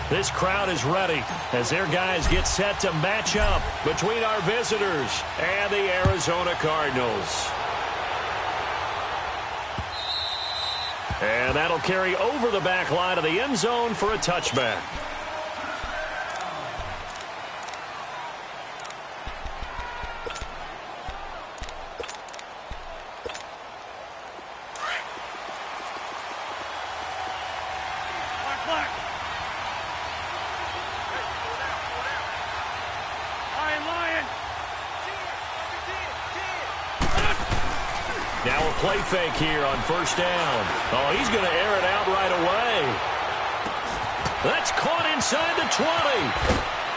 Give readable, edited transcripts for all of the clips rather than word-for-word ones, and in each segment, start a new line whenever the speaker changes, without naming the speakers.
This crowd is ready as their guys get set to match up between our visitors and the Arizona Cardinals. And that'll carry over the back line of the end zone for a touchback. Now a play fake here on first down. Oh, he's going to air it out right away. That's caught inside the 20.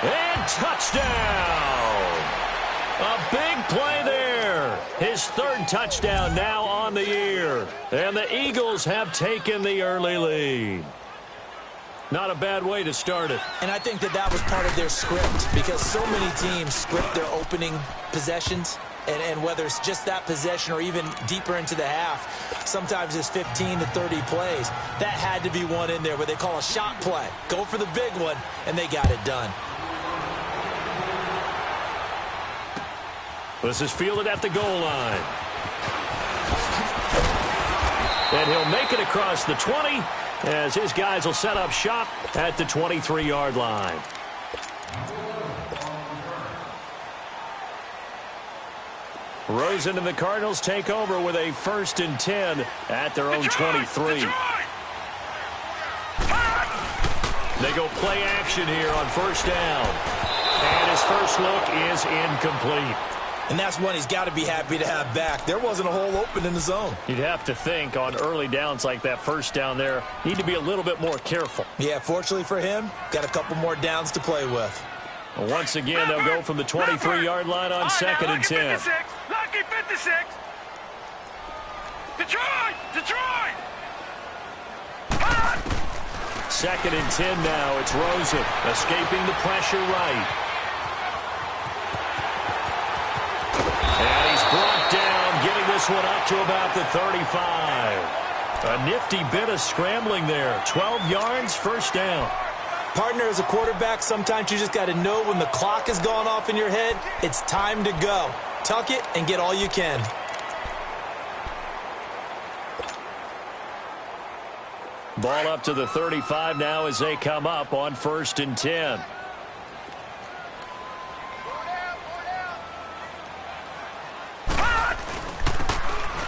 And touchdown. A big play there. His third touchdown now on the year. And the Eagles have taken the early lead. Not a bad way to start it.
And I think that was part of their script because so many teams script their opening possessions. And whether it's just that possession or even deeper into the half, sometimes it's 15 to 30 plays. That had to be one in there where they call a shot play. Go for the big one, and they got it done.
This is fielded at the goal line. And he'll make it across the 20 as his guys will set up shop at the 23-yard line. Rosen and the Cardinals take over with a 1st and 10 at their own 23. They go play action here on first down. And his first look is incomplete.
And that's one he's got to be happy to have back. There wasn't a hole open in the zone.
You'd have to think on early downs like that first down there, need to be a little bit more careful.
Yeah, fortunately for him, got a couple more downs to play with.
Once again, they'll go from the 23-yard line on 2nd and 10.
Lucky 56. Detroit!
2nd and 10 now. It's Rosen escaping the pressure right. And he's brought down, getting this one up to about the 35. A nifty bit of scrambling there. 12 yards, first down.
Partner, as a quarterback, sometimes you just got to know when the clock has gone off in your head, it's time to go. Tuck it and get all you can.
Ball up to the 35 now as they come up on 1st and 10.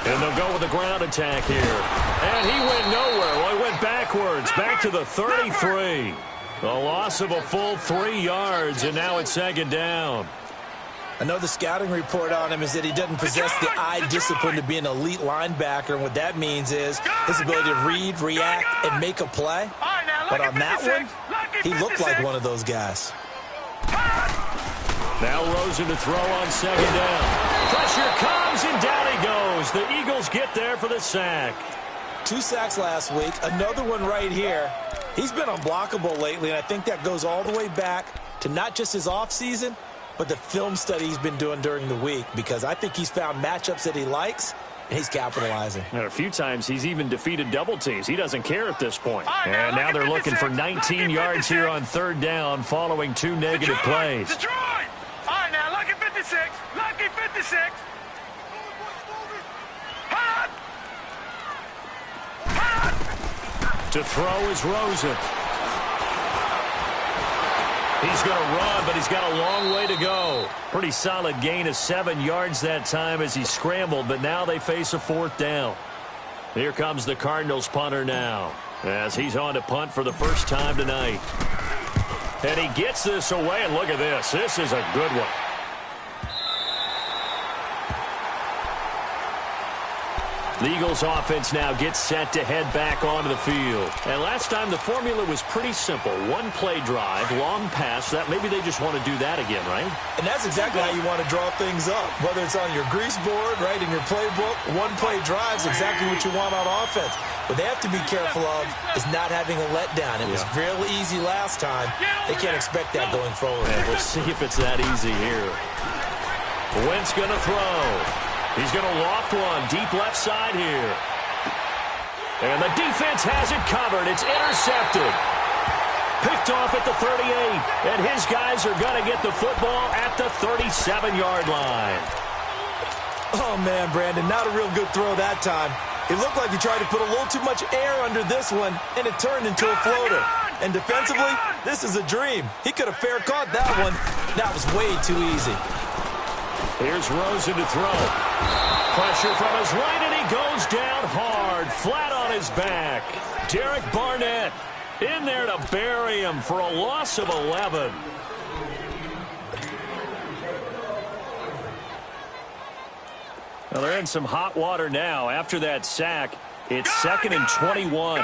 And they'll go with a ground attack here. And he went nowhere. Well, he went backwards, back to the 33. A loss of a full 3 yards, and now it's 2nd down.
I know the scouting report on him is that he doesn't possess the eye discipline to be an elite linebacker, and what that means is his ability to read, react, and make a play. But on that one, he looked like one of those guys.
Now Rosen to throw on 2nd down. Pressure comes, and down he goes. The Eagles get there for the sack.
2 sacks last week, another one right here. He's been unblockable lately, and I think that goes all the way back to not just his offseason, but the film study he's been doing during the week, because I think he's found matchups that he likes, and he's capitalizing.
And a few times he's even defeated double teams. He doesn't care at this point. And now they're looking for 19 yards here on 3rd down following 2 negative plays.
Detroit! All right, now, lucky 56. Lucky 56.
To throw is Rosen. He's going to run, but he's got a long way to go. Pretty solid gain of 7 yards that time as he scrambled, but now they face a 4th down. Here comes the Cardinals punter now as he's on to punt for the first time tonight. And he gets this away, and look at this. This is a good one. The Eagles offense now gets set to head back onto the field. And last time the formula was pretty simple. 1 play drive, long pass. That maybe they just want to do that again, right?
And that's exactly how you want to draw things up. Whether it's on your grease board, right, in your playbook, 1 play drive is exactly what you want on offense. What they have to be careful of is not having a letdown. It was real easy last time. They can't expect that going forward.
And we'll see if it's that easy here. Wentz going to throw. He's going to loft one deep left side here. And the defense has it covered. It's intercepted. picked off at the 38, and his guys are going to get the football at the 37-yard line.
Oh, man, Brandon, not a real good throw that time. It looked like he tried to put a little too much air under this one, and it turned into a floater. And defensively, this is a dream. He could have fair caught that one. That was way too easy.
Here's Rosen to throw. Pressure from his right, and he goes down hard, flat on his back. Derek Barnett in there to bury him for a loss of 11. Well, they're in some hot water now. After that sack, it's 2nd and 21.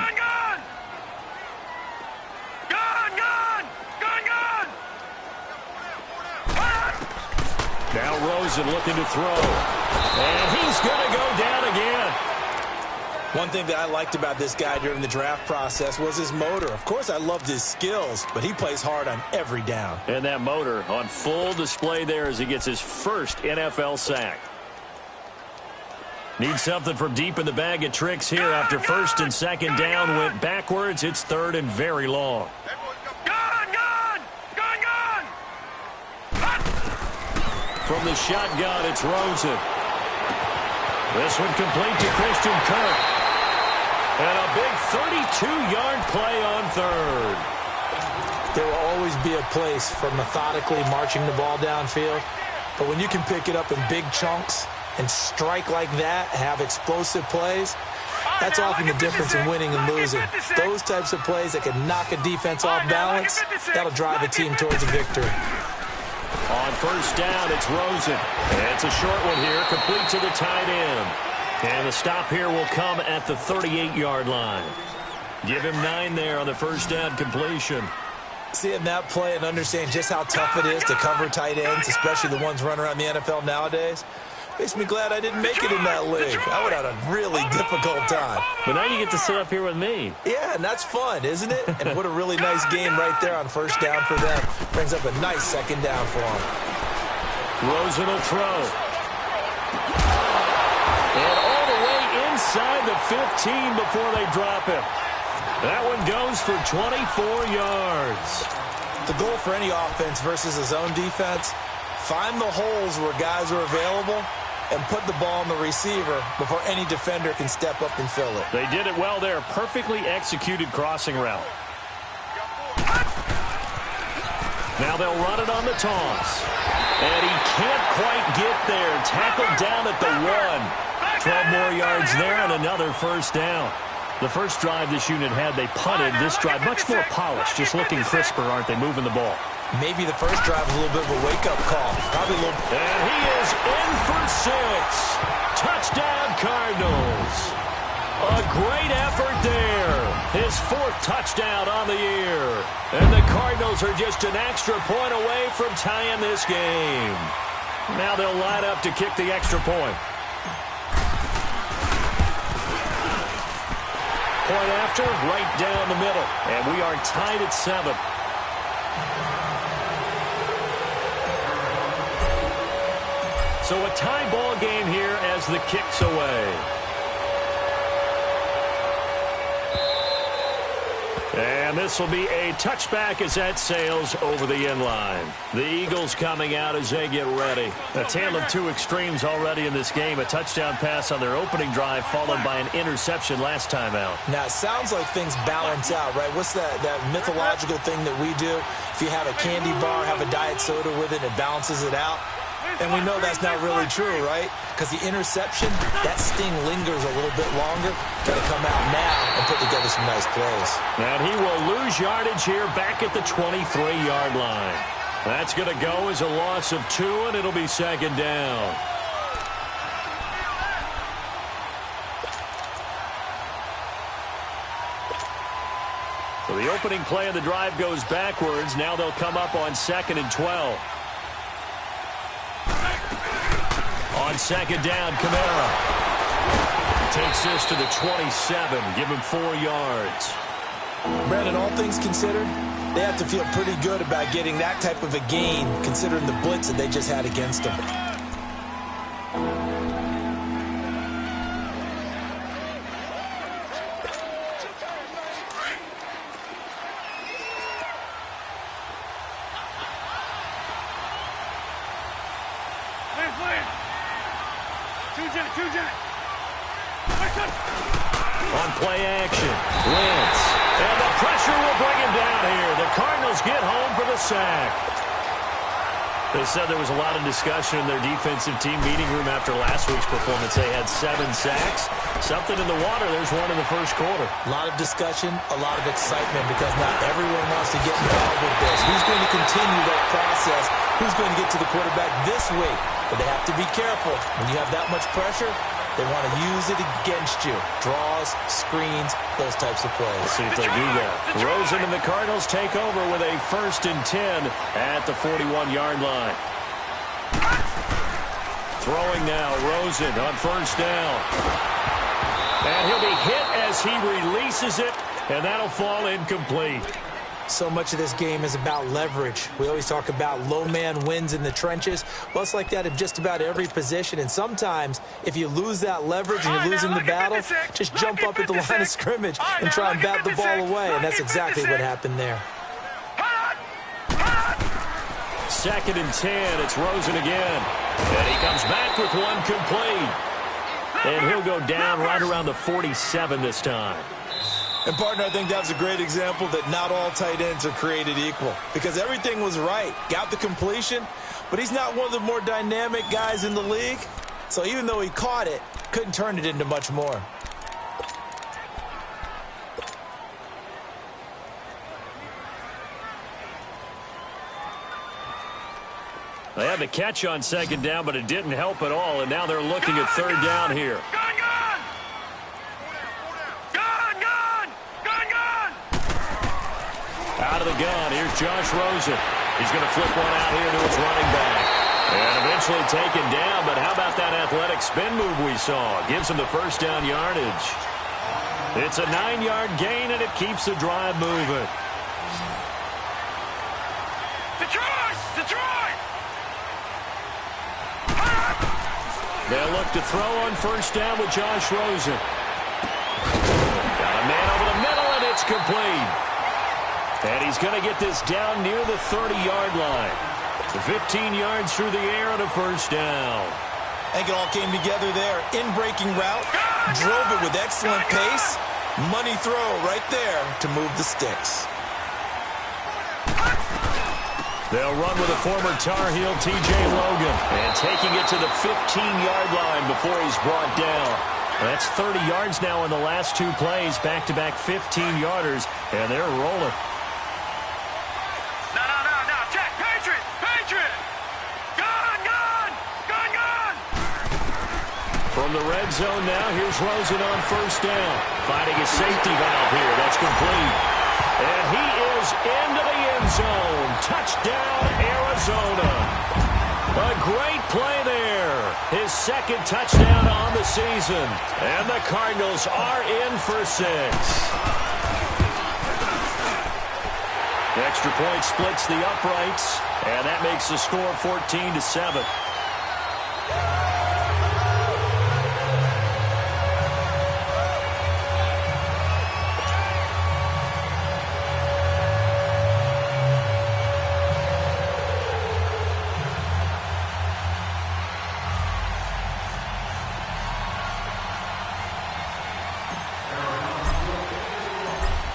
Now Rosen looking to throw. And he's going to go down again.
One thing that I liked about this guy during the draft process was his motor. Of course, I loved his skills, but he plays hard on every down.
And that motor on full display there as he gets his first NFL sack. Needs something from deep in the bag of tricks here after 1st and 2nd down went backwards. It's 3rd and very long. From the shotgun, it's Rosen. This one complete to Christian Kirk. And a big 32-yard play on 3rd.
There will always be a place for methodically marching the ball downfield. But when you can pick it up in big chunks and strike like that, have explosive plays, that's often the difference in winning and losing. Those types of plays that can knock a defense off balance, that'll drive a team towards a victory.
On 1st down, it's Rosen. It's a short one here, complete to the tight end. And the stop here will come at the 38-yard line. Give him 9 there on the 1st down completion.
Seeing that play and understanding just how tough it is to cover tight ends, especially the ones running around the NFL nowadays, makes me glad I didn't make it in that league. I would have had a really difficult time.
But now you get to sit up here with me.
Yeah, and that's fun, isn't it? And what a really nice game right there on 1st down for them. Brings up a nice 2nd down for them.
Rosen will throw. And all the way inside the 15 before they drop him. That one goes for 24 yards.
The goal for any offense versus a zone defense, find the holes where guys are available and put the ball on the receiver before any defender can step up and fill it.
They did it well there. Perfectly executed crossing route. Now they'll run it on the toss. And he can't quite get there. Tackled down at the 1. 12 more yards there and another 1st down. The first drive this unit had, they punted. This drive, much more polished, just looking crisper, aren't they, moving the ball?
Maybe the first drive was a little bit of a wake-up call. Probably a little.
And he is in for 6. Touchdown, Cardinals. A great effort there. His 4th touchdown on the year. And the Cardinals are just an extra point away from tying this game. Now they'll line up to kick the extra point. Point after, right down the middle. And we are tied at 7. So a tie ball game here as the kick's away. And this will be a touchback as that sails over the end line. The Eagles coming out as they get ready. A tale of 2 extremes already in this game. A touchdown pass on their opening drive followed by an interception last time out.
Now, it sounds like things balance out, right? What's that mythological thing that we do? If you have a candy bar, have a diet soda with it, it balances it out. And we know that's not really true, right? Because the interception, that sting lingers a little bit longer. Got to come out now and put together some nice plays.
And he will lose yardage here back at the 23-yard line. That's going to go as a loss of 2, and it'll be 2nd down. So the opening play of the drive goes backwards. Now they'll come up on 2nd and 12. On 2nd down, Kamara takes this to the 27. Give him 4 yards.
Brandon, all things considered, they have to feel pretty good about getting that type of a gain, considering the blitz that they just had against them.
clear. Two jet.
On play action, Wentz. And the pressure will bring him down here. The Cardinals get home for the sack. They said there was a lot of discussion in their defensive team meeting room after last week's performance. They had 7 sacks. Something in the water. There's one in the first quarter.
A lot of discussion, a lot of excitement, because not everyone wants to get involved with this. Who's going to continue that process? Who's going to get to the quarterback this week? But they have to be careful. When you have that much pressure, they want to use it against you. Draws, screens, those types of plays.
Let's see if they do that. Rosen and the Cardinals take over with a 1st and 10 at the 41-yard line. Throwing now, Rosen on 1st down. And he'll be hit as he releases it, and that'll fall incomplete.
So much of this game is about leverage. We always talk about low man wins in the trenches. Well, it's like that in just about every position. And sometimes, if you lose that leverage and you're losing the battle, just jump up at the line of scrimmage and try and bat the ball away. And that's exactly what happened there.
2nd and 10. It's Rosen again. And he comes back with one complete. And he'll go down right around the 47 this time.
And, partner, I think that's a great example that not all tight ends are created equal, because everything was right. Got the completion, but he's not one of the more dynamic guys in the league. So even though he caught it, couldn't turn it into much more.
They had the catch on 2nd down, but it didn't help at all, and now they're looking at 3rd down here. Out of the gun, here's Josh Rosen. He's going to flip one out here to his running back. And eventually taken down, but how about that athletic spin move we saw? Gives him the 1st down yardage. It's a 9-yard gain, and it keeps the drive moving.
Detroit!
They'll look to throw on 1st down with Josh Rosen. Got a man over the middle, and it's complete. And he's going to get this down near the 30-yard line. 15 yards through the air and a 1st down.
I think it all came together there. In-breaking route, drove it with excellent pace. Money throw right there to move the sticks.
They'll run with a former Tar Heel, T.J. Logan. And taking it to the 15-yard line before he's brought down. That's 30 yards now in the last 2 plays. Back-to-back 15-yarders. And they're rolling. From the red zone now, here's Rosen on 1st down. Finding a safety valve here. That's complete. And he is into the end zone. Touchdown, Arizona. A great play there. His 2nd touchdown on the season. And the Cardinals are in for 6. Extra point splits the uprights. And that makes the score 14-7.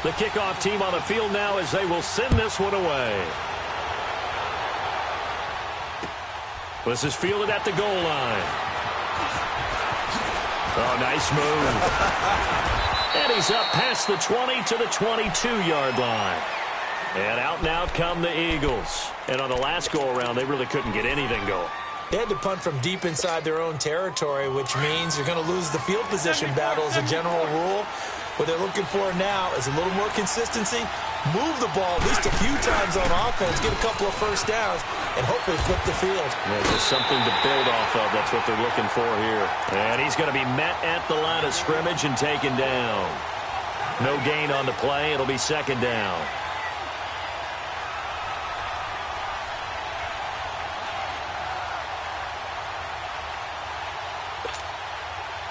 The kickoff team on the field now as they will send this one away. This is fielded at the goal line. Oh, nice move. And he's up past the 20 to the 22-yard line. And out and out come the Eagles. And on the last go-around, they really couldn't get anything going.
They had to punt from deep inside their own territory, which means you're going to lose the field position battle as a general rule. What they're looking for now is a little more consistency, move the ball at least a few times on offense, get a couple of 1st downs, and hopefully flip the field.
Yeah, just something to build off of. That's what they're looking for here. And he's going to be met at the line of scrimmage and taken down. No gain on the play. It'll be 2nd down.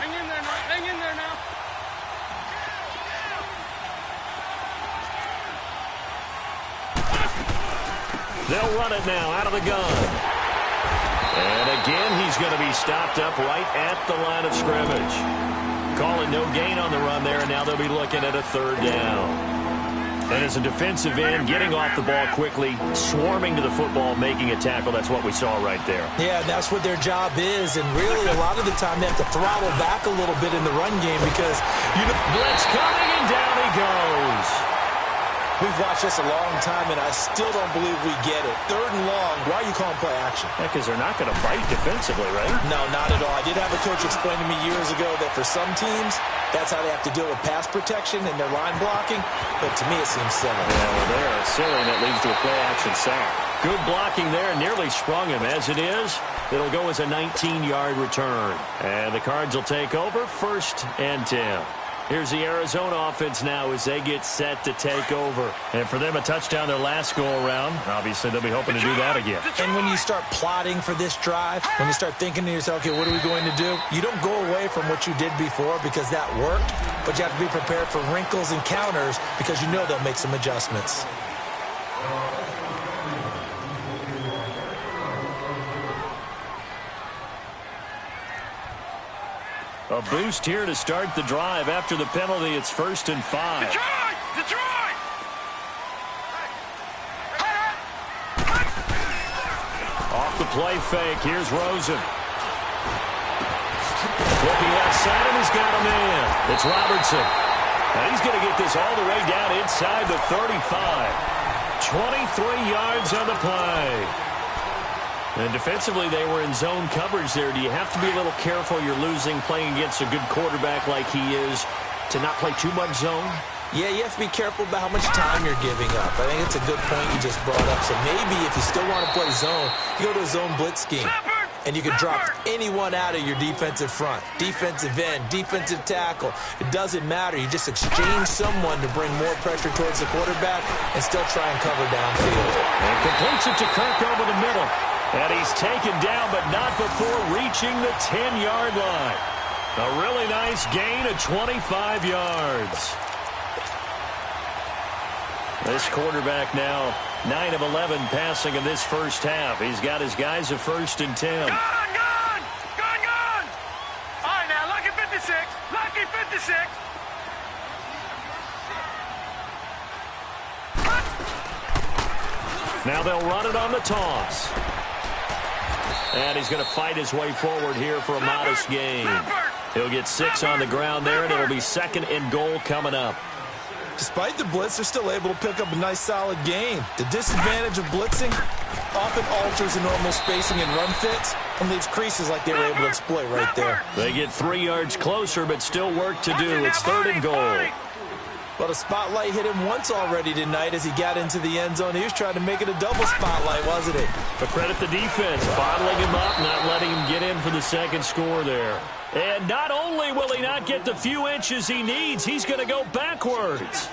Hang in there now. Hang in there now.
They'll run it now out of the gun. And again, he's going to be stopped up right at the line of scrimmage. Calling no gain on the run there, and now they'll be looking at a third down. And as a defensive end, getting off the ball quickly, swarming to the football, making a tackle, that's what we saw right there.
Yeah, that's what their job is, and really a lot of the time they have to throttle back a little bit in the run game because,
blitz coming, and down he goes.
We've watched this a long time, and I still don't believe we get it. Third and long, why are you calling play action?
Yeah, because they're not going to fight defensively, right?
No, not at all. I did have a coach explain to me years ago that for some teams, that's how they have to deal with pass protection and their line blocking. But to me, it seems silly.
Yeah, well, they're silly, and it leads to a play-action sack. Good blocking there, nearly sprung him. As it is, it'll go as a 19-yard return. And the Cards will take over, 1st and 10. Here's the Arizona offense now as they get set to take over. And for them, a touchdown their last go-around. Obviously, they'll be hoping to do that again.
And when you start plotting for this drive, when you start thinking to yourself, okay, what are we going to do? You don't go away from what you did before because that worked, but you have to be prepared for wrinkles and counters because you know they'll make some adjustments.
A boost here to start the drive. After the penalty, it's 1st and 5.
Detroit! Detroit!
Off the play fake. Here's Rosen. Looking outside, and he's got a man. It's Robertson. And he's going to get this all the way down inside the 35. 23 yards on the play. And defensively, they were in zone coverage there. Do you have to be a little careful? You're losing, playing against a good quarterback like he is, to not play too much zone?
Yeah, you have to be careful about how much time you're giving up. I think it's a good point you just brought up. So maybe if you still want to play zone, you go to a zone blitz scheme. And you can drop anyone out of your defensive front. Defensive end, defensive tackle. It doesn't matter. You just exchange someone to bring more pressure towards the quarterback and still try and cover downfield.
And completes it to Kirk over the middle. And he's taken down, but not before reaching the 10-yard line. A really nice gain of 25 yards. This quarterback now 9 of 11 passing in this first half. He's got his guys a 1st and 10.
Gone! All right, now, lucky 56. Lucky 56.
Now they'll run it on the toss. And he's going to fight his way forward here for a modest gain. He'll get 6 on the ground there, and it'll be 2nd and goal coming up.
Despite the blitz, they're still able to pick up a nice, solid gain. The disadvantage of blitzing often alters the normal spacing and run fits and leaves creases like they were able to exploit right there.
They get 3 yards closer, but still work to do. It's 3rd and goal.
But a spotlight hit him once already tonight as he got into the end zone. He was trying to make it a double spotlight, wasn't he?
But credit the defense, bottling him up, not letting him get in for the second score there. And not only will he not get the few inches he needs, he's going to go backwards.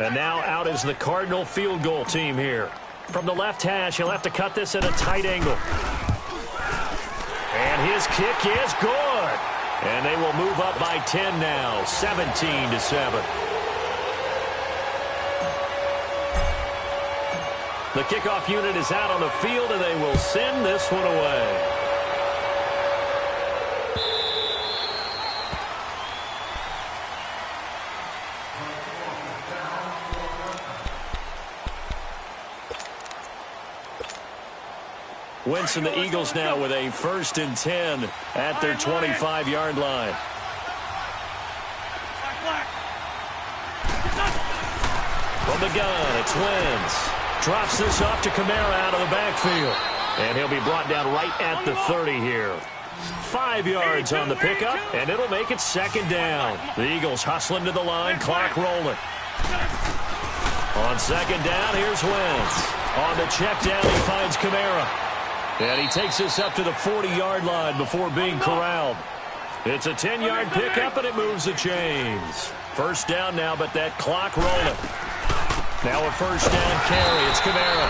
And now out is the Cardinal field goal team here. From the left hash, he'll have to cut this at a tight angle. And his kick is good. And they will move up by 10 now, 17-7. The kickoff unit is out on the field, and they will send this one away. Wentz and the Eagles now with a 1st and 10 at their 25-yard line. From the gun, it's Wentz. Drops this off to Kamara out of the backfield. And he'll be brought down right at the 30 here. 5 yards on the pickup, and it'll make it 2nd down. The Eagles hustling to the line, clock rolling. On 2nd down, here's Wentz. On the check down, he finds Kamara. And he takes this up to the 40-yard line before being corralled. It's a 10-yard pickup, and it moves the chains. 1st down now, but that clock rolling. Now a 1st down carry. It's Kamara.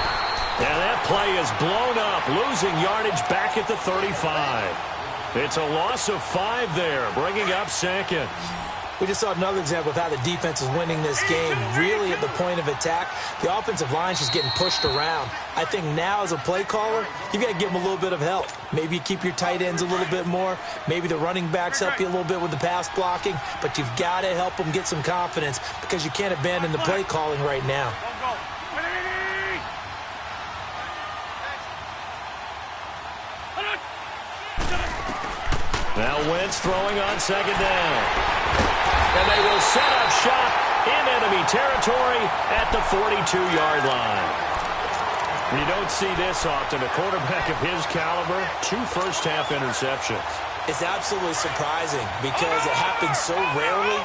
And that play is blown up, losing yardage back at the 35. It's a loss of 5 there, bringing up 2nd.
We just saw another example of how the defense is winning this game. Really at the point of attack, the offensive line's just getting pushed around. I think now as a play caller, you've got to give them a little bit of help. Maybe you keep your tight ends a little bit more. Maybe the running backs help you a little bit with the pass blocking. But you've got to help them get some confidence because you can't abandon the play calling right now.
Now Wentz throwing on second down. And they will set up shop in enemy territory at the 42-yard line. You don't see this often. A quarterback of his caliber, 2 first-half interceptions.
It's absolutely surprising because it happens so rarely.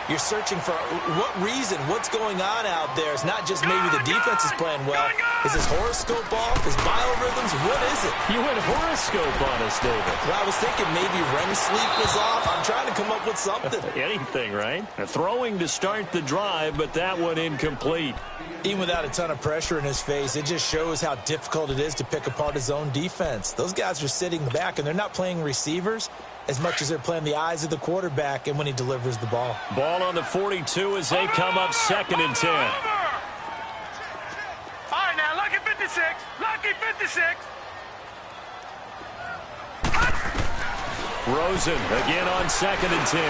You're searching for what reason, what's going on out there. It's not just maybe the defense is playing well. Is his horoscope off? His biorhythms? What is it?
You went horoscope on us, David.
Well, I was thinking maybe REM sleep was off. I'm trying to come up with something.
Anything, right? Throwing to start the drive, but that one incomplete.
Even without a ton of pressure in his face, it just shows how difficult it is to pick apart his own defense. Those guys are sitting back, and they're not playing receivers as much as they're playing the eyes of the quarterback and when he delivers the ball.
Ball on the 42 as they come up 2nd and 10.
All right, now, lucky 56. Lucky 56.
Rosen again on 2nd and 10.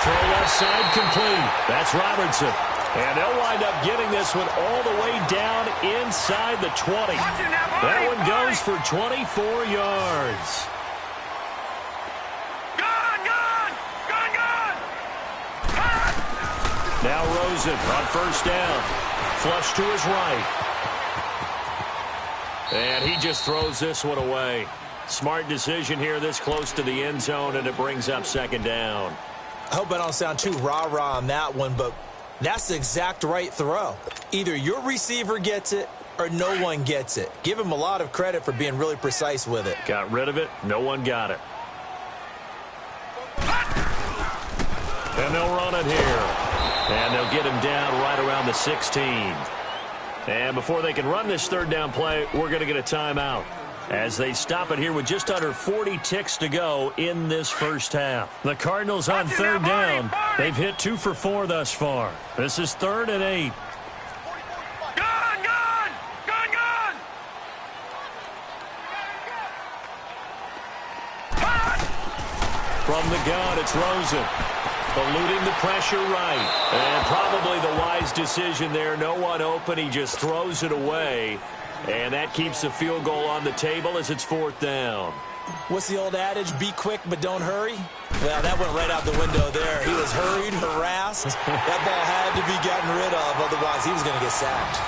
Throw left side complete. That's Robertson. And they'll wind up getting this one all the way down inside the 20. That one goes for 24 yards. Now Rosen on first down. Flush to his right. And he just throws this one away. Smart decision here this close to the end zone, and it brings up 2nd down.
I hope I don't sound too rah-rah on that one, but that's the exact right throw. Either your receiver gets it or no one gets it. Give him a lot of credit for being really precise with it.
Got rid of it. No one got it. And they'll run it here. And they'll get him down right around the 16. And before they can run this 3rd down play, we're going to get a timeout as they stop it here with just under 40 ticks to go in this first half. The Cardinals on 3rd down. They've hit 2 for 4 thus far. This is 3rd and 8.
Gun!
From the gun, it's Rosen. Eluding the pressure right. And probably the wise decision there. No one open. He just throws it away. And that keeps the field goal on the table as it's 4th down.
What's the old adage? Be quick, but don't hurry? Well, that went right out the window there. He was hurried, harassed. That ball had to be gotten rid of. Otherwise, he was going to get sacked.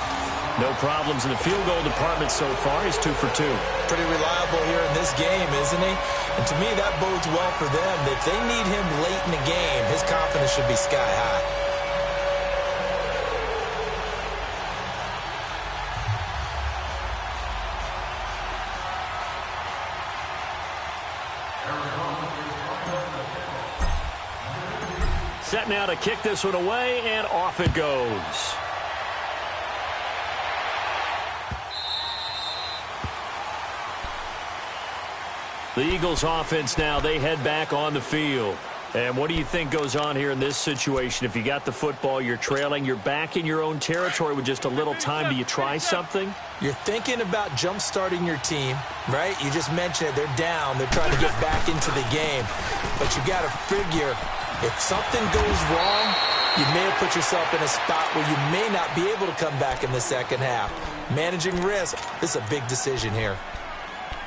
No problems in the field goal department so far. He's 2 for 2.
Pretty reliable here in this game, isn't he? And to me, that bodes well for them. If they need him late in the game, his confidence should be sky high.
Set now to kick this one away, and off it goes. The Eagles offense now, they head back on the field. And what do you think goes on here in this situation? If you got the football, you're trailing, you're back in your own territory with just a little time. Do you try something?
You're thinking about jump-starting your team, right? You just mentioned it. They're down. They're trying to get back into the game. But you got to figure, if something goes wrong, you may have put yourself in a spot where you may not be able to come back in the second half. Managing risk, this is a big decision here.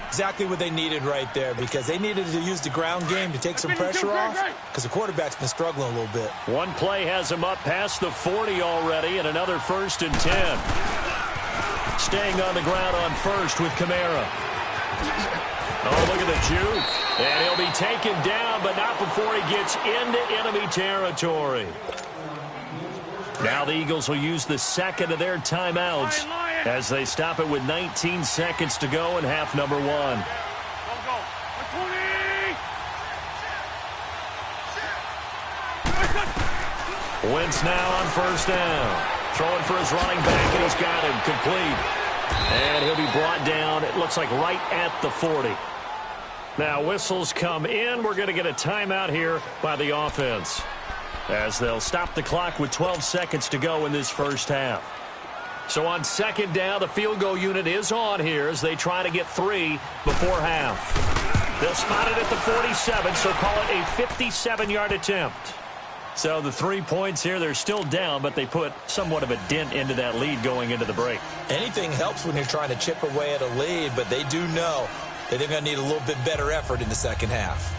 Exactly what they needed right there, because they needed to use the ground game to take some pressure off, because the quarterback's been struggling a little bit.
One play has him up past the 40 already, and another 1st and 10. Staying on the ground on first with Kamara. Oh, look at the juke. And he'll be taken down, but not before he gets into enemy territory. Now the Eagles will use the 2nd of their timeouts as they stop it with 19 seconds to go in half number 1. Wentz now on first down. Throwing for his running back, and he's got him complete. And he'll be brought down, it looks like right at the 40. Now whistles come in. We're going to get a timeout here by the offense, as they'll stop the clock with 12 seconds to go in this first half. So on second down, the field goal unit is on here as they try to get 3 before half. They'll spot it at the 47, so call it a 57-yard attempt. So the 3 points here, they're still down, but they put somewhat of a dent into that lead going into the break.
Anything helps when you're trying to chip away at a lead, but they do know that they're going to need a little bit better effort in the second half.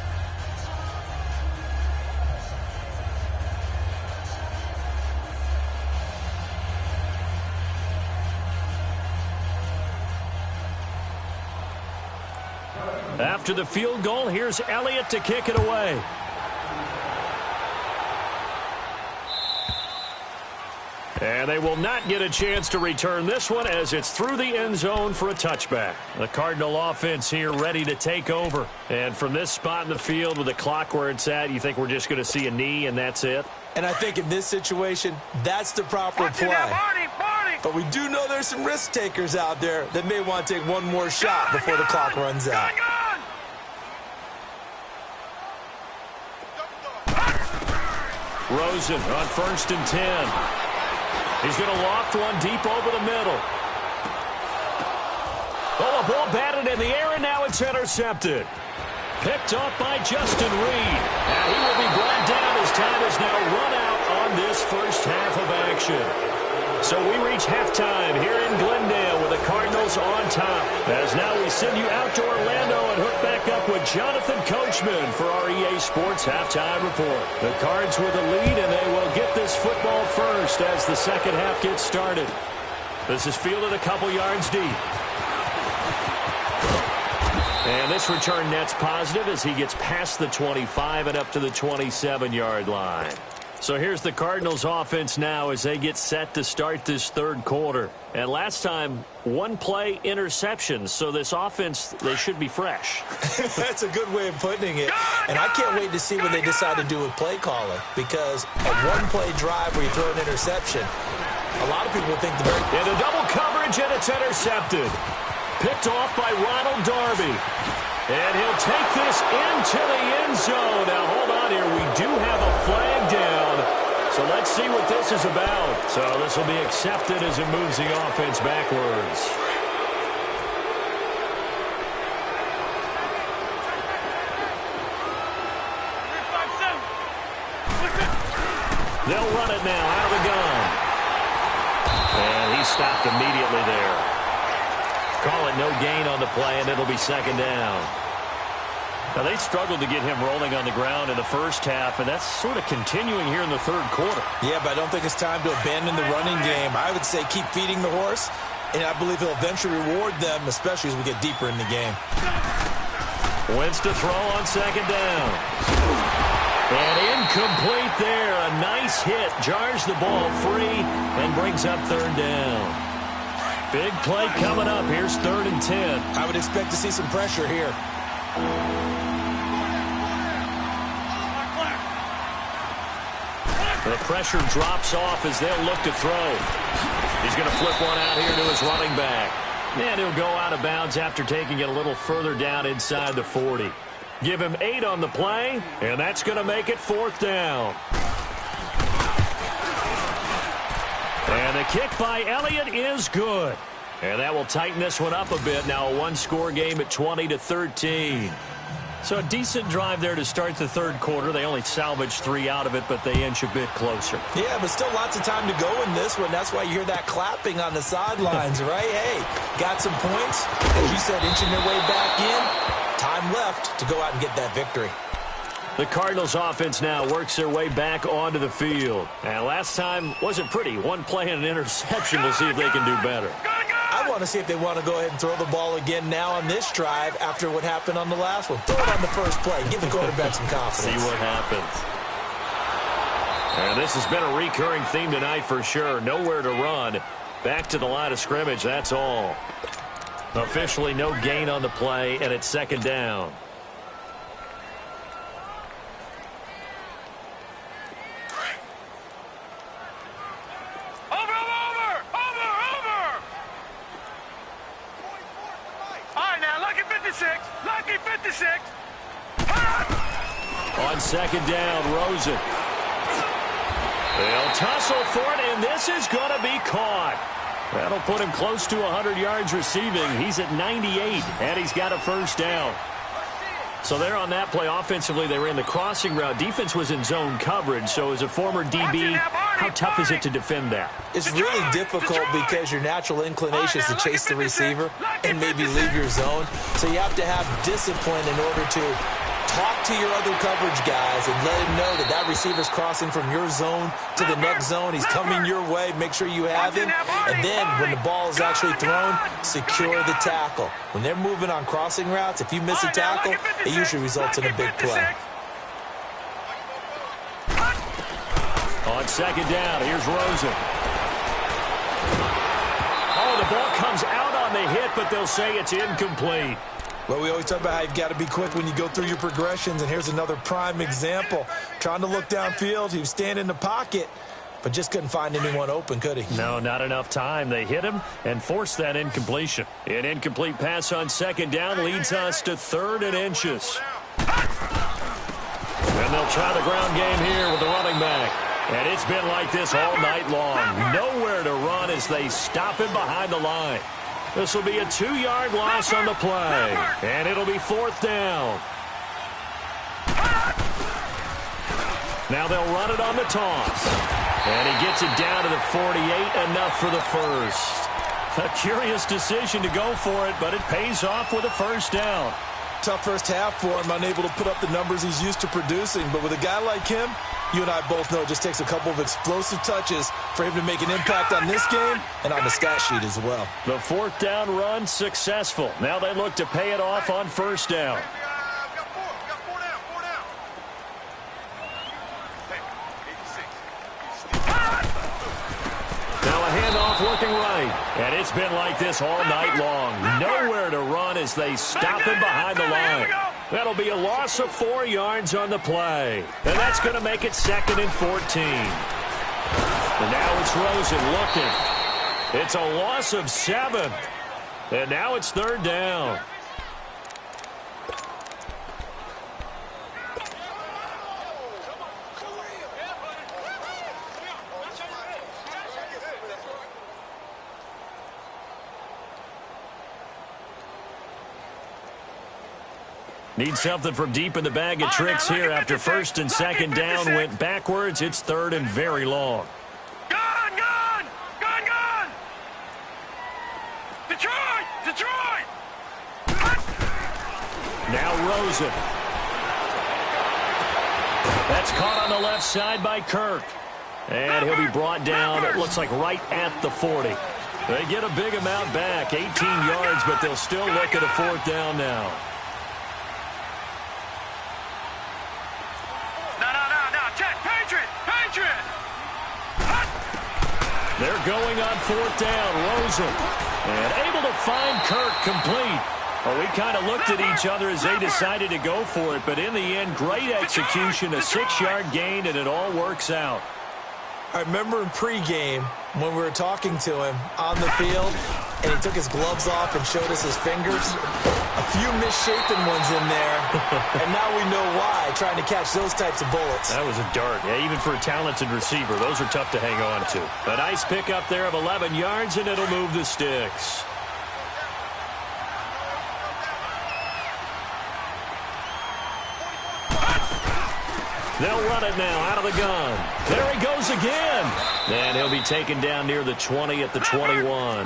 After the field goal, here's Elliott to kick it away. And they will not get a chance to return this one as it's through the end zone for a touchback. The Cardinal offense here ready to take over. And from this spot in the field with the clock where it's at, you think we're just going to see a knee and that's it?
And I think in this situation, that's the proper play. But we do know there's some risk takers out there that may want to take one more shot before the clock runs out.
Rosen on 1st and 10. He's going to loft one deep over the middle. Oh, a ball batted in the air, and now it's intercepted. Picked off by Justin Reed. And he will be brought down as time has now run out on this first half of action. So we reach halftime here in Glendale with the Cardinals on top. As now we send you out to Orlando and hook back up with Jonathan Coachman for our EA Sports Halftime Report. The Cards with the lead, and they will get this football first as the second half gets started. This is fielded a couple yards deep. And this return net's positive as he gets past the 25 and up to the 27-yard line. So here's the Cardinals offense now as they get set to start this third quarter. And last time, one play interception. So this offense, they should be fresh.
That's a good way of putting it. And I can't wait to see what they decide to do with play calling. Because a one-play drive where you throw an interception, a lot of people think the very...
In a double coverage, and it's intercepted. Picked off by Ronald Darby. And he'll take this into the end zone. Now, hold on here. We do have a flag down. So let's see what this is about. So this will be accepted as it moves the offense backwards. They'll run it now out of the gun. And he stopped immediately there. Call it no gain on the play, and it'll be second down. Now, they struggled to get him rolling on the ground in the first half, and that's sort of continuing here in the third quarter.
Yeah, but I don't think it's time to abandon the running game. I would say keep feeding the horse, and I believe he'll eventually reward them, especially as we get deeper in the game.
Wentz to throw on second down. And incomplete there. A nice hit. Jars the ball free and brings up third down. Big play coming up. Here's 3rd and 10.
I would expect to see some pressure here.
The pressure drops off as they'll look to throw. He's going to flip one out here to his running back. And he'll go out of bounds after taking it a little further down inside the 40. Give him 8 on the play, and that's going to make it 4th down. And the kick by Elliott is good. And that will tighten this one up a bit. Now a one-score game at 20-13. So a decent drive there to start the third quarter. They only salvaged 3 out of it, but they inch a bit closer.
Yeah, but still lots of time to go in this one. That's why you hear that clapping on the sidelines, right? Hey, got some points. As you said, inching their way back in. Time left to go out and get that victory.
The Cardinals offense now works their way back onto the field. And last time wasn't pretty. One play and an interception. We'll see if they can do better.
I want to see if they want to go ahead and throw the ball again now on this drive after what happened on the last one. Throw it on the first play. Give the quarterback some confidence.
See what happens. And this has been a recurring theme tonight for sure. Nowhere to run. Back to the line of scrimmage. That's all. Officially no gain on the play, and it's second down.
Lucky 56. 56.
On second down, Rosen. They'll tussle for it, and this is going to be caught. That'll put him close to 100 yards receiving. He's at 98, and he's got a first down. So there on that play, offensively, they ran the crossing route. Defense was in zone coverage, so as a former DB, how tough is it to defend that?
It's really difficult because your natural inclination is to chase the receiver and maybe leave your zone. So you have to have discipline in order to talk to your other coverage guys and let him know that that receiver's crossing from your zone to the next zone. He's coming your way. Make sure you have him. And then when the ball is actually thrown, secure the tackle. When they're moving on crossing routes, if you miss a tackle, it usually results in a big play.
On second down, here's Rosen. Oh, the ball comes out on the hit, but they'll say it's incomplete.
Well, we always talk about how you've got to be quick when you go through your progressions, and here's another prime example. Trying to look downfield, he was standing in the pocket, but just couldn't find anyone open, could he?
No, not enough time. They hit him and forced that incompletion. An incomplete pass on second down leads us to 3rd and inches. And they'll try the ground game here with the running back. And it's been like this all night long. Nowhere to run as they stop him behind the line. This will be a 2-yard loss on the play. And it'll be 4th down. Now they'll run it on the toss. And he gets it down to the 48, enough for the first. A curious decision to go for it, but it pays off with a first down.
Tough first half for him, unable to put up the numbers he's used to producing. But with a guy like him, you and I both know it just takes a couple of explosive touches for him to make an impact on this game and on the stat sheet as well.
The 4th down run successful. Now they look to pay it off on first down. Now a handoff looking right. And it's been like this all night long. Nowhere to run as they stop him behind the line. That'll be a loss of 4 yards on the play. And that's going to make it 2nd and 14. And now it's Rosen looking. It's a loss of 7. And now it's 3rd down. Need something from deep in the bag of tricks here after 1st and 2nd down went backwards. It's 3rd and very long.
Gone! Detroit!
Now Rosen. That's caught on the left side by Kirk. And he'll be brought down, it looks like right at the 40. They get a big amount back, 18 yards, but they'll still look at a 4th down now. They're going on 4th down. Rosen. And able to find Kirk complete. Well, we kind of looked at each other as they decided to go for it, but in the end, great execution, a 6-yard gain, and it all works out.
I remember in pregame when we were talking to him on the field, and he took his gloves off and showed us his fingers. A few misshapen ones in there, and now we know why, trying to catch those types of bullets.
That was a dart. Yeah, even for a talented receiver, those are tough to hang on to. A nice pickup there of 11 yards, and it'll move the sticks. They'll run it now out of the gun. There he goes again. And he'll be taken down near the 20 at the 21.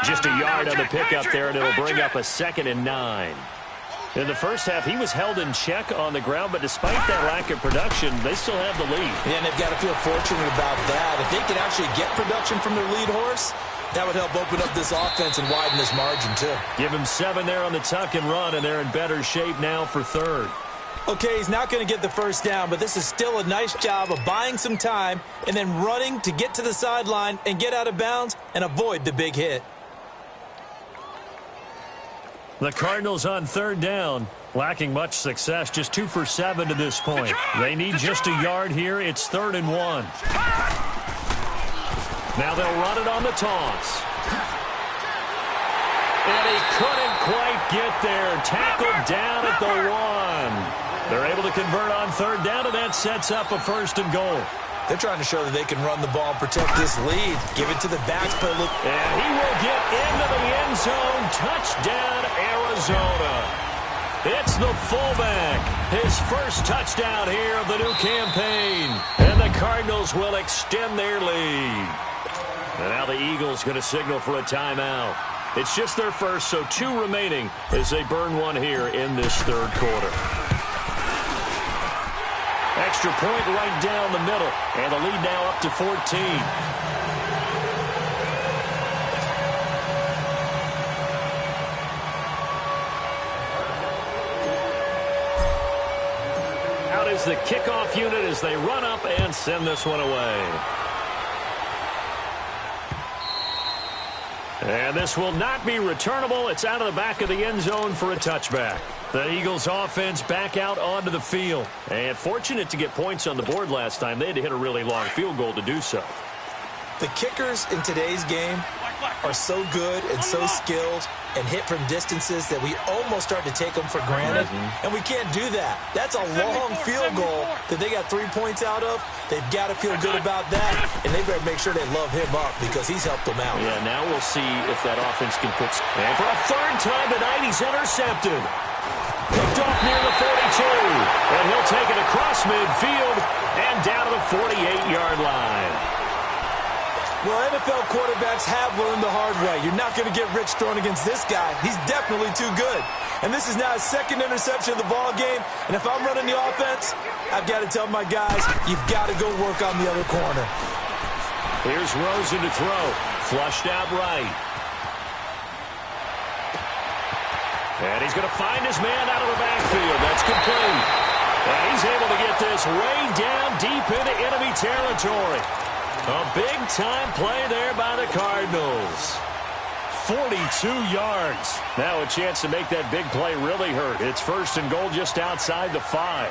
Just a yard on the pickup there, and it'll bring up a 2nd and 9. In the first half, he was held in check on the ground, but despite that lack of production, they still have the lead.
Yeah, and they've got to feel fortunate about that. If they could actually get production from their lead horse, that would help open up this offense and widen this margin, too.
Give him 7 there on the tuck and run, and they're in better shape now for 3rd.
Okay, he's not going to get the first down, but this is still a nice job of buying some time and then running to get to the sideline and get out of bounds and avoid the big hit.
The Cardinals on 3rd down, lacking much success, just 2 for 7 to this point. They need just a yard here. It's 3rd and 1. Now they'll run it on the toss. And he couldn't quite get there. Tackled down at the 1. They're able to convert on third down, and that sets up a 1st and goal.
They're trying to show that they can run the ball and protect this lead. Give it to the backs, but look.
And he will get into the end zone. Touchdown, Arizona. It's the fullback. His first touchdown here of the new campaign. And the Cardinals will extend their lead. And now the Eagles going to signal for a timeout. It's just their first, so 2 remaining as they burn one here in this third quarter. Extra point right down the middle. And the lead now up to 14. Out is the kickoff unit as they run up and send this one away. And this will not be returnable. It's out of the back of the end zone for a touchback. The Eagles offense back out onto the field. And fortunate to get points on the board last time. They had to hit a really long field goal to do so.
The kickers in today's game are so good and so skilled and hit from distances that we almost start to take them for granted. And we can't do that. That's a long field goal that they got 3 points out of. They've got to feel good about that, and they better make sure they love him up because he's helped them out.
Yeah, now we'll see if that offense can put... And for a 3rd time tonight, he's intercepted. Picked off near the 42. And he'll take it across midfield and down to the 48-yard line.
Well, NFL quarterbacks have learned the hard way. You're not going to get rich throwing against this guy. He's definitely too good. And this is now his 2nd interception of the ball game. And if I'm running the offense, I've got to tell my guys, you've got to go work on the other corner.
Here's Rosen to throw. Flushed out right. And he's going to find his man out of the backfield. That's complete. And he's able to get this way down deep into enemy territory. A big-time play there by the Cardinals. 42 yards. Now a chance to make that big play really hurt. It's 1st and goal just outside the 5.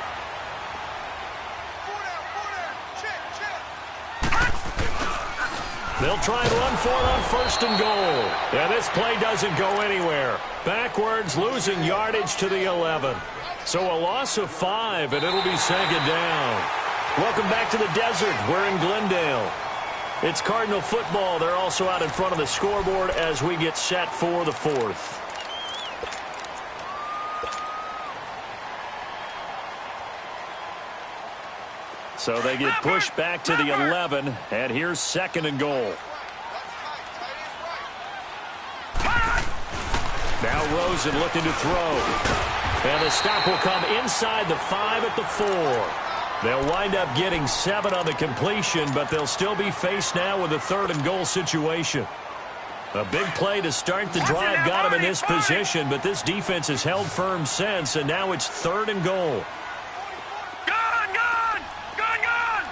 They'll try and run for it on 1st and goal. And this play doesn't go anywhere. Backwards, losing yardage to the 11. So a loss of 5, and it'll be 2nd down. Welcome back to the desert. We're in Glendale. It's Cardinal football. They're also out in front of the scoreboard as we get set for the 4th. So they get pushed back to the 11, and here's 2nd and goal. Now Rosen looking to throw. And the stop will come inside the 5 at the 4. They'll wind up getting 7 on the completion, but they'll still be faced now with a 3rd and goal situation. A big play to start the drive got him in this position, but this defense has held firm since, and now it's 3rd and goal.
Gone, gone! Gone, gone!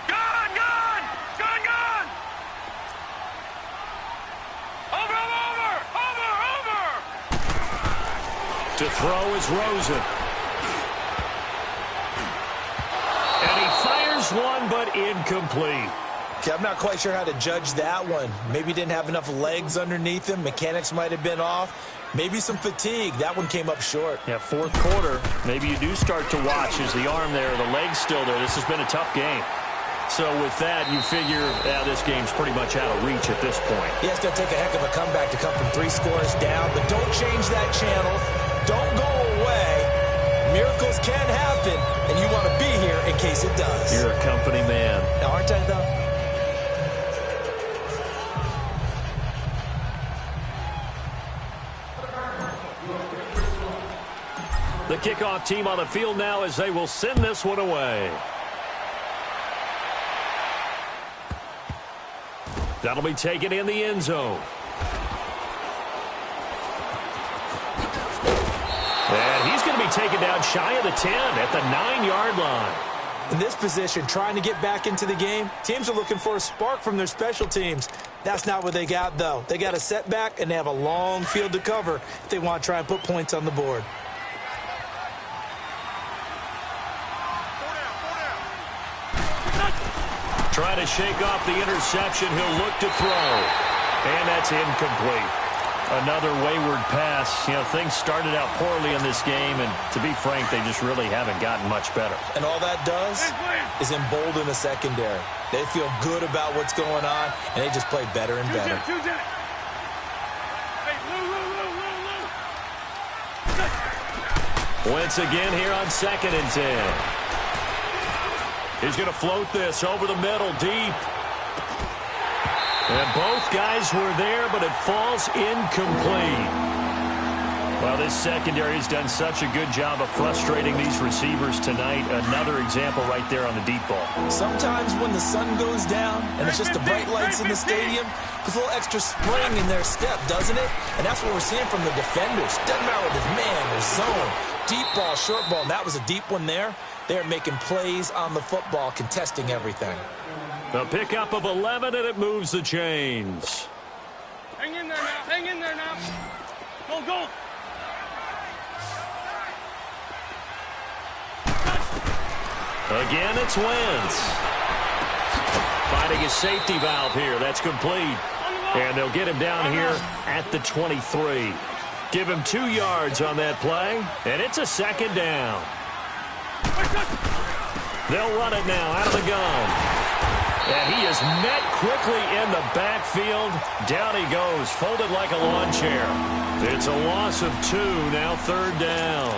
Gone, gone! Gone, gone! Over, over! Over, over!
To throw is Rosen. And he fires one, but incomplete.
Okay, I'm not quite sure how to judge that one. Maybe didn't have enough legs underneath him. Mechanics might have been off. Maybe some fatigue. That one came up short.
Yeah, 4th quarter. Maybe you do start to watch as the arm there, the leg's still there. This has been a tough game. So with that, you figure, this game's pretty much out of reach at this point.
Yeah, it's going to take a heck of a comeback to come from 3 scores down. But don't change that channel. Don't go away. Miracles can happen, and you want to be here in case it does.
You're a company man.
Now, aren't I, though?
The kickoff team on the field now as they will send this one away. That'll be taken in the end zone. And he's going to be taken down shy of the 10 at the 9-yard line.
In this position, trying to get back into the game, teams are looking for a spark from their special teams. That's not what they got, though. They got a setback, and they have a long field to cover if they want to try and put points on the board.
Trying to shake off the interception. He'll look to throw. And that's incomplete. Another wayward pass. You know, things started out poorly in this game, and to be frank, they just really haven't gotten much better.
And all that does is embolden the secondary. They feel good about what's going on, and they just play better and better.
Once again here on 2nd and 10. He's going to float this over the middle, deep. And both guys were there, but it falls incomplete. Well, this secondary has done such a good job of frustrating these receivers tonight. Another example right there on the deep ball.
Sometimes when the sun goes down and it's just the bright lights in the stadium, there's a little extra spring in their step, doesn't it? And that's what we're seeing from the defenders. Doesn't matter if it's man or zone. Deep ball, short ball, and that was a deep one there. They're making plays on the football, contesting everything.
A pickup of 11, and it moves the chains.
Hang in there now. Hang in there now. Go, go.
Again, it's Wentz. Finding his safety valve here. That's complete. And they'll get him down here at the 23. Give him 2 yards on that play, and it's a 2nd down. They'll run it now out of the gun. And he is met quickly in the backfield. Down he goes, folded like a lawn chair. It's a loss of 2, now 3rd down.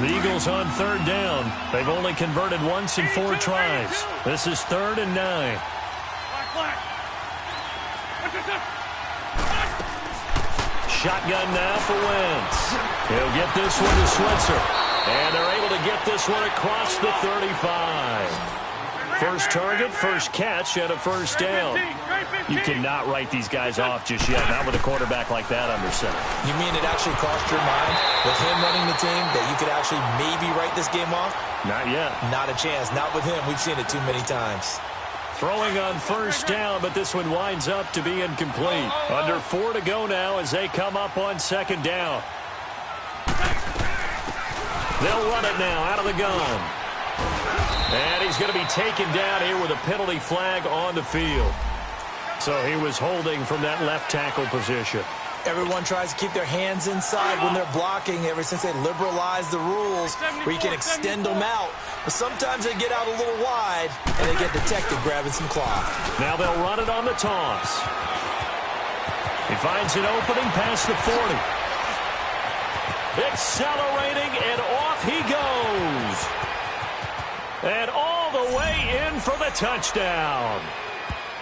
The Eagles on 3rd down. They've only converted once in 4 tries. This is 3rd and 9. Shotgun now for Wentz. He'll get this one to Switzer. And they're able to get this one across the 35. First target, first catch, and a 1st down. You cannot write these guys off just yet, not with a quarterback like that under center.
You mean it actually crossed your mind with him running the team that you could actually maybe write this game off?
Not yet.
Not a chance. Not with him. We've seen it too many times.
Throwing on 1st down, but this one winds up to be incomplete. Under 4 to go now as they come up on 2nd down. They'll run it now out of the gun. And he's going to be taken down here with a penalty flag on the field. So he was holding from that left tackle position.
Everyone tries to keep their hands inside when they're blocking ever since they liberalized the rules where you can extend them out. But sometimes they get out a little wide and they get detected grabbing some cloth.
Now they'll run it on the toss. He finds an opening past the 40. Accelerating, and off he goes. And all the way in for the touchdown.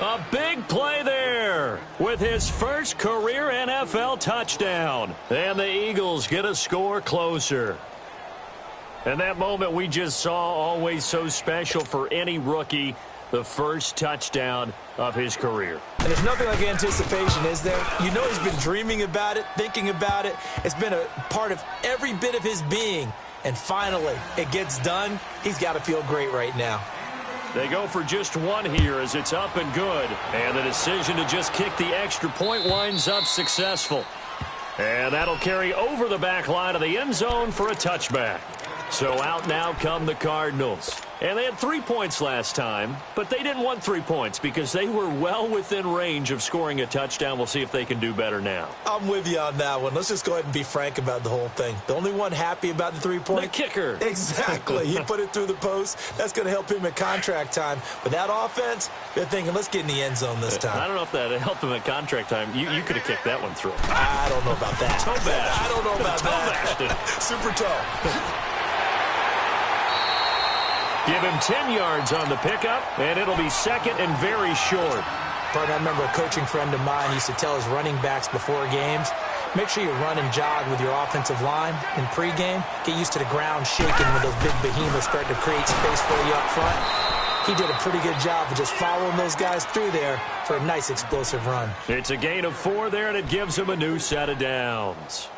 A big play there with his first career NFL touchdown. And the Eagles get a score closer. And that moment we just saw, always so special for any rookie, the first touchdown of his career.
And there's nothing like anticipation, is there? You know he's been dreaming about it, thinking about it. It's been a part of every bit of his being. And finally, it gets done. He's got to feel great right now.
They go for just 1 here as it's up and good. And the decision to just kick the extra point winds up successful. And that'll carry over the back line of the end zone for a touchback. So out now come the Cardinals. And they had 3 points last time, but they didn't want 3 points because they were well within range of scoring a touchdown. We'll see if they can do better now.
I'm with you on that one. Let's just go ahead and be frank about the whole thing. The only one happy about the 3-point?
The kicker.
Exactly. He put it through the post. That's going to help him at contract time. But that offense, they're thinking, let's get in the end zone this time.
I don't know if that helped him at contract time. You could have kicked that one through.
I don't know about that.
Toe bash.
I don't know about that. Super toe.
Give him 10 yards on the pickup, and it'll be 2nd and very short.
Partner, I remember a coaching friend of mine used to tell his running backs before games, make sure you run and jog with your offensive line in pregame. Get used to the ground shaking when those big behemoths start to create space for you up front. He did a pretty good job of just following those guys through there for a nice explosive run.
It's a gain of 4 there, and it gives him a new set of downs.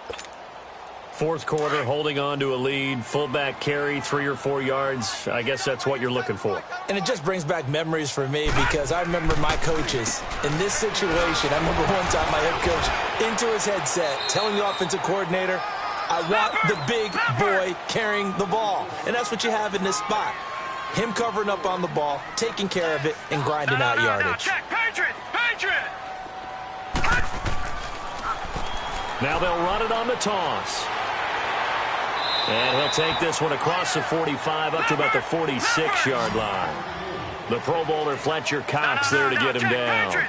4th quarter, holding on to a lead. Fullback carry, 3 or 4 yards. I guess that's what you're looking for.
And it just brings back memories for me because I remember my coaches in this situation. I remember one time my head coach into his headset telling the offensive coordinator, I want the big boy carrying the ball. And that's what you have in this spot. Him covering up on the ball, taking care of it, and grinding out yardage.
Check. Patriot! Patriot!
Now they'll run it on the toss. And he'll take this one across the 45 up to about the 46-yard line. The Pro Bowler Fletcher Cox there to get him down.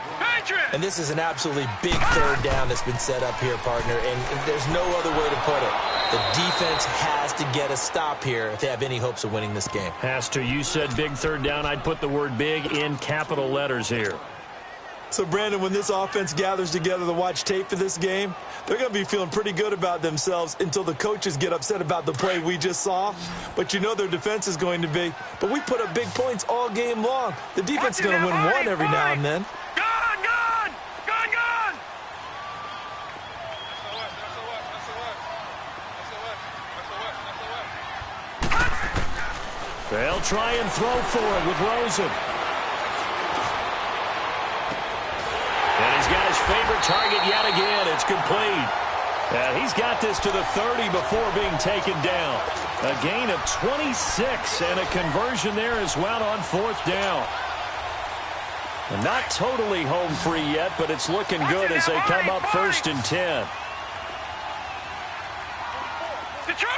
And this is an absolutely big third down that's been set up here, partner, and there's no other way to put it. The defense has to get a stop here if they have any hopes of winning this game.
Has to. You said big third down. I'd put the word big in capital letters here.
So, Brandon, when this offense gathers together to watch tape for this game, they're going to be feeling pretty good about themselves until the coaches get upset about the play we just saw. But you know their defense is going to be. But we put up big points all game long. The defense is going to win one every now and then.
They'll try and throw for it with Rosen. And he's got his favorite target yet again. It's complete. And he's got this to the 30 before being taken down. A gain of 26 and a conversion there as well on fourth down. And not totally home free yet, but it's looking good as they come up 1st and 10.
Detroit!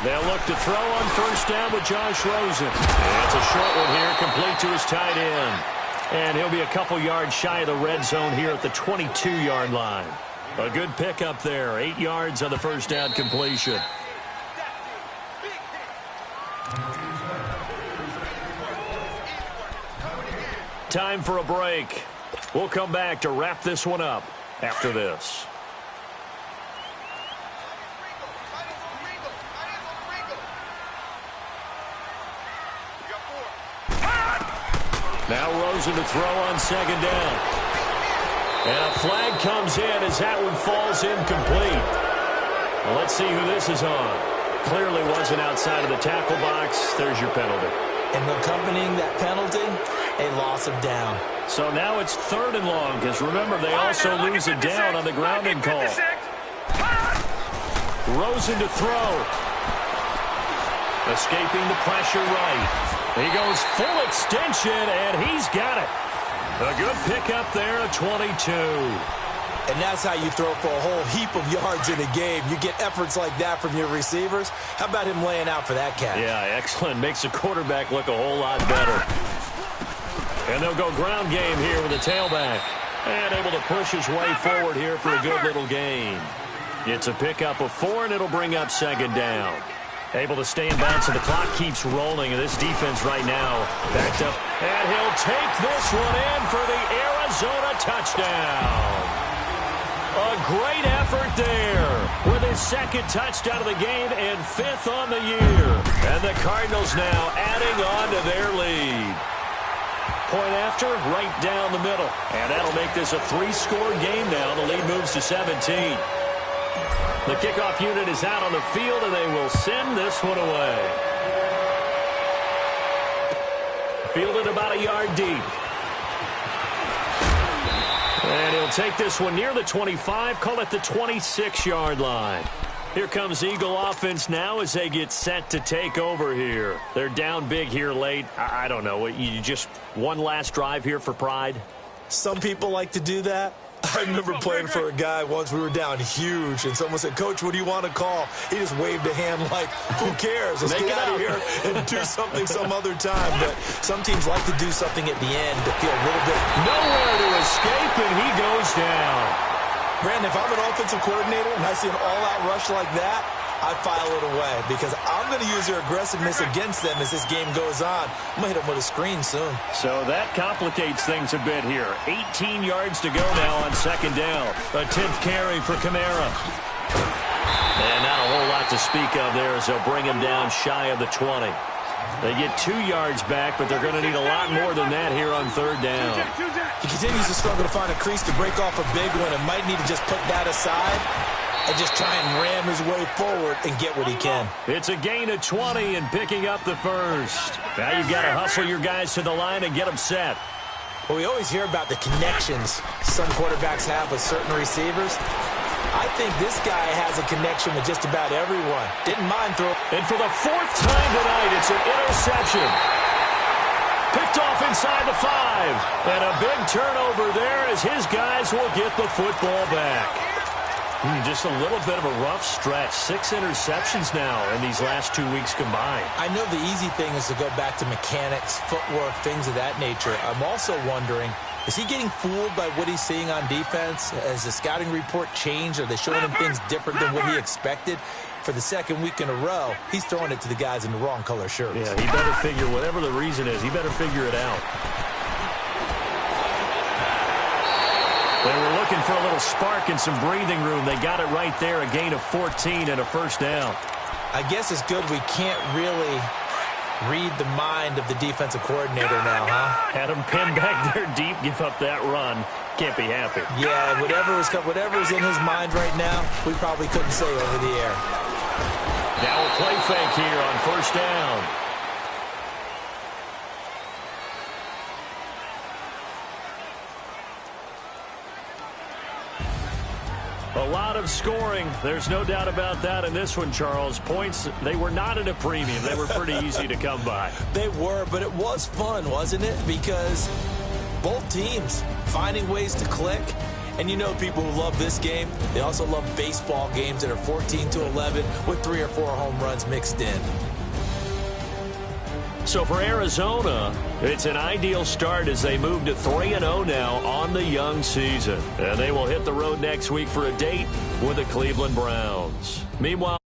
They'll look to throw on 1st down with Josh Rosen. And it's a short one here, complete to his tight end. And he'll be a couple yards shy of the red zone here at the 22-yard line. A good pickup there, 8 yards on the 1st down completion. Time for a break. We'll come back to wrap this one up after this. Now Rosen to throw on 2nd down. And a flag comes in as that one falls incomplete. Well, let's see who this is on. Clearly wasn't outside of the tackle box. There's your penalty.
And accompanying that penalty, a loss of down.
So now it's 3rd and long, because remember, they also lose a down on the grounding call. Rosen to throw. Escaping the pressure right. He goes full extension, and he's got it. A good pickup there, a 22.
And that's how you throw for a whole heap of yards in a game. You get efforts like that from your receivers. How about him laying out for that catch?
Yeah, excellent. Makes the quarterback look a whole lot better. And they'll go ground game here with a tailback. And able to push his way forward here for a good little gain. It's a pickup of 4, and it'll bring up 2nd down. Able to stay in bounds, so the clock keeps rolling. And this defense right now backed up. And he'll take this one in for the Arizona touchdown. A great effort there with his 2nd touchdown of the game and 5th on the year. And the Cardinals now adding on to their lead. Point after, right down the middle. And that'll make this a 3-score game now. The lead moves to 17. The kickoff unit is out on the field, and they will send this one away. Fielded about a yard deep. And he'll take this one near the 25, call it the 26-yard line. Here comes Eagle offense now as they get set to take over here. They're down big here late. I don't know. You just one last drive here for pride?
Some people like to do that. I remember playing for a guy once. We were down huge, and someone said, "Coach, what do you want to call?" He just waved a hand like, who cares? Let's get out of here and do something some other time. But some teams like to do something at the end to feel a little bit.
Nowhere to escape, and he goes down.
Brandon, if I'm an offensive coordinator and I see an all-out rush like that, I file it away because I'm going to use their aggressiveness against them as this game goes on. I'm going to hit them with a screen soon.
So that complicates things a bit here. 18 yards to go now on 2nd down. A 10th carry for Kamara. And not a whole lot to speak of there as they'll bring him down shy of the 20. They get 2 yards back, but they're going to need a lot more than that here on 3rd down.
He continues to struggle to find a crease to break off a big one and might need to just put that aside and just try and ram his way forward and get what he can.
It's a gain of 20 and picking up the 1st. Now you've got to hustle your guys to the line and get them set.
Well, we always hear about the connections some quarterbacks have with certain receivers. I think this guy has a connection with just about everyone. Didn't mind throwing.
And for the 4th time tonight, it's an interception. Picked off inside the 5. And a big turnover there as his guys will get the football back. Just a little bit of a rough stretch. 6 interceptions now in these last 2 weeks combined.
I know the easy thing is to go back to mechanics, footwork, things of that nature. I'm also wondering, is he getting fooled by what he's seeing on defense? Has the scouting report changed? Are they showing him things different than what he expected? For the second week in a row, he's throwing it to the guys in the wrong color shirts.
Yeah, he better figure, whatever the reason is, he better figure it out. They were looking for a little spark and some breathing room. They got it right there, a gain of 14 and a first down.
I guess it's good we can't really read the mind of the defensive coordinator now, huh?
Had him pinned back there deep, give up that run. Can't be happy.
Yeah, whatever's in his mind right now, we probably couldn't say over the air.
Now a play fake here on first down. A lot of scoring. There's no doubt about that in this one, Charles. Points, they were not at a premium. They were pretty easy to come by.
They were, but it was fun, wasn't it? Because both teams finding ways to click. And you know people who love this game, they also love baseball games that are 14-11 with 3 or 4 home runs mixed in.
So for Arizona, it's an ideal start as they move to 3-0 now on the young season. And they will hit the road next week for a date with the Cleveland Browns. Meanwhile,